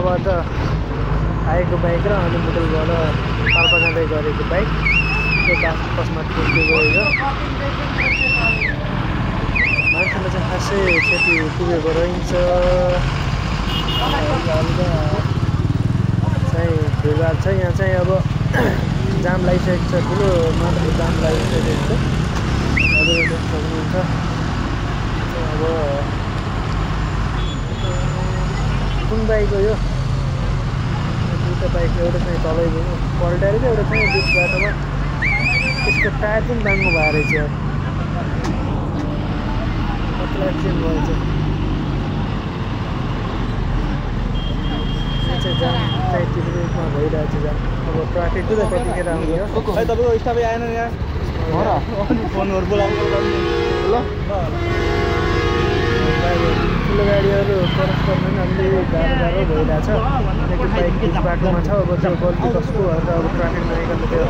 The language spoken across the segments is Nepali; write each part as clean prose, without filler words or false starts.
मुटलबाट आएको बाइक र अनि मुटलबाट पाल्पा जाँदै गरेको बाइक एक आपसमा ठोकिएको रहेछ। मान्छेलाई चाहिँ खासै क्षति पुगेको रहन्छ। हल्का चाहिँ भिडभाड छ यहाँ चाहिँ। अब जाम लागिसकेको छ, ठुलो मात्रामा जाम लागिसकेको छ। हजुर देख्न सक्नुहुन्छ। अब कुन बाइक हो यो? दुईवटा बाइक, एउटा चाहिँ तलै पल्टाएर एउटा चाहिँ बिच बाटोमा त्यसको टायर पनि बाङ्गो भएर रहेछ। कति एक्सिडेन्ट भएछ। चाहिँ जाम चाहिँ तिब्रीमा भइरहेको छ जाम। अब ट्राफिकको त कतिखेर आउने हो? खै तपाईँको स्टाफै आएन यहाँ फोनहरू बोलाउनु ल। ठुलो गाडीहरू क्रस गर्न पनि अलि गाह्रो भइरहेछ। किनकि बाइक बिच बाटोमा छ। अब त्यो गल्ती कसको अब ट्राफिकमा आइकन त्यो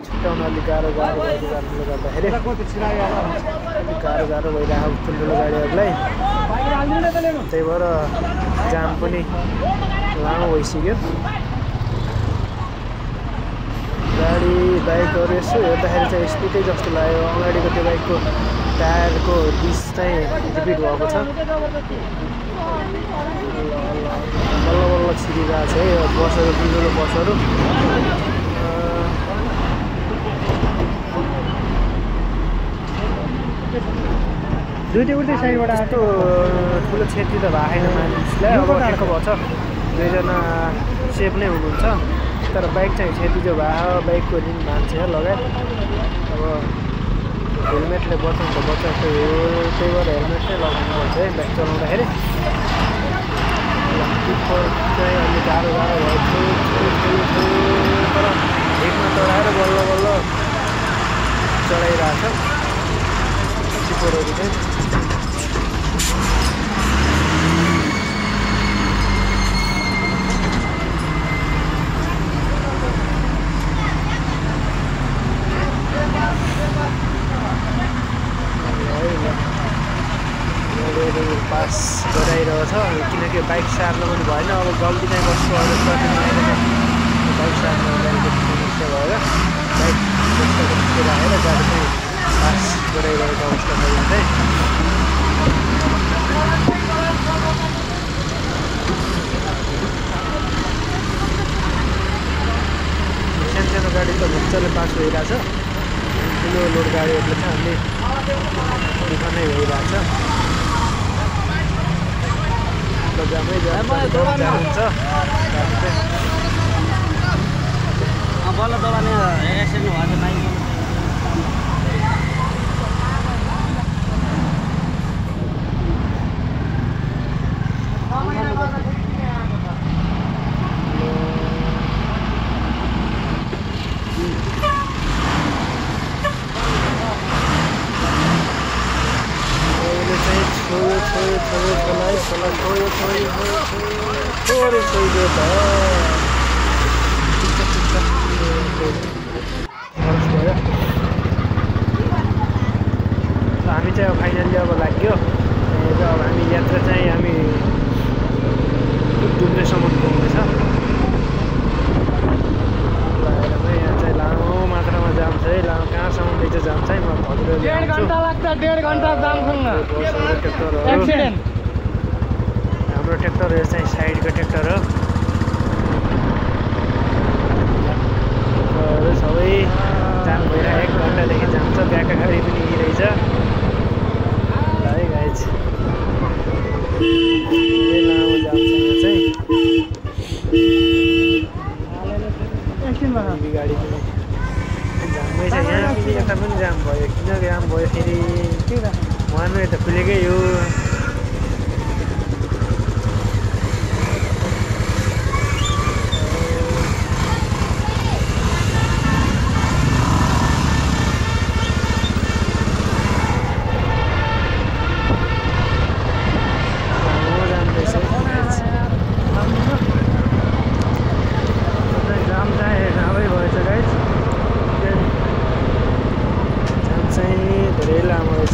छुट्याउन अलिक गाह्रो भएको कारणले गर्दाखेरि अलिक गाह्रो भइरहेको ठुल्ठुलो गाडीहरूलाई। त्यही भएर जाम पनि लामो भइसक्यो। गाडी बाइकहरू यसो हेर्दाखेरि चाहिँ स्पिडै जस्तो लाग्यो। अगाडिको त्यो बाइकको टायरको डिस चाहिँ रिपिट भएको छ। बल्ल बल्ल छिरिरहेको छ है यो बसहरू, ठुल्ठुलो बसहरू। दुईवटै साइडबाट आएको ठुलो क्षति त भएको छैन मानिसलाई। अब ठ्याक्क भएको छ, दुईजना सेफ नै हुनुहुन्छ। तर बाइक चाहिँ क्षति चाहिँ भयो, बाइकको रिङ भाँच्यो लगायत। अब हेलमेटले बचाउनु त बचाएको हो, त्यही भएर हेलमेट चाहिँ लगाउनु पर्छ है बाइक चलाउँदाखेरि। टिप्पर चाहिँ अलिक गाह्रो भएको थियो, तर हिटमा चढाएर बल्ल बल्ल चलाइरहेको छ टिप्परहरू चाहिँ। पास गराइरहेछ किनकि बाइक सार्न पनि भएन। अब गल्ती चाहिँ कसको अब ट्राफिकमा आएको छ, बाइक सार्न गाडीको समस्या भएर बाइक जस्तो आएर गाडी चाहिँ पास गराइरहेको अवस्था छ यहाँ चाहिँ। सानो गाडी त मजाले पास भइरहेछ। ठुलो लोड गाडीहरूले चाहिँ अलि दुःख नै भइरहेछ। जामै हुन्छ बल्ल दबाने एक्सिडेन्ट भएको छ। हामी चाहिँ अब फाइनल्ली अब लाग्यो। अब हामी यात्रा चाहिँ हामी डुब्रेसम्म पुग्नेछ। यहाँ चाहिँ लामो मात्रामा जाम छ है। कहाँसम्म रहेछ जाम चाहिँ म हजुरहरूले 1.5 घन्टा लाग्छ। 1.5 घन्टा जाम खोल्न। एक्सिडेन्ट हाम्रो ट्र्याक्टरहरू चाहिँ साइडको ट्र्याक्टर हो। सबै जाम भएर 1 घन्टादेखि जाम छ। ब्याकका गाडी पनि रहेछ है गाइज। लामो जाम छ यहाँ चाहिँ। गाडी पनि जामै छ यहाँ। यता पनि जाम भयो। किन जाम भयो फेरि? वान वे त खुलेकै हो। धेरै लामो रहेछ।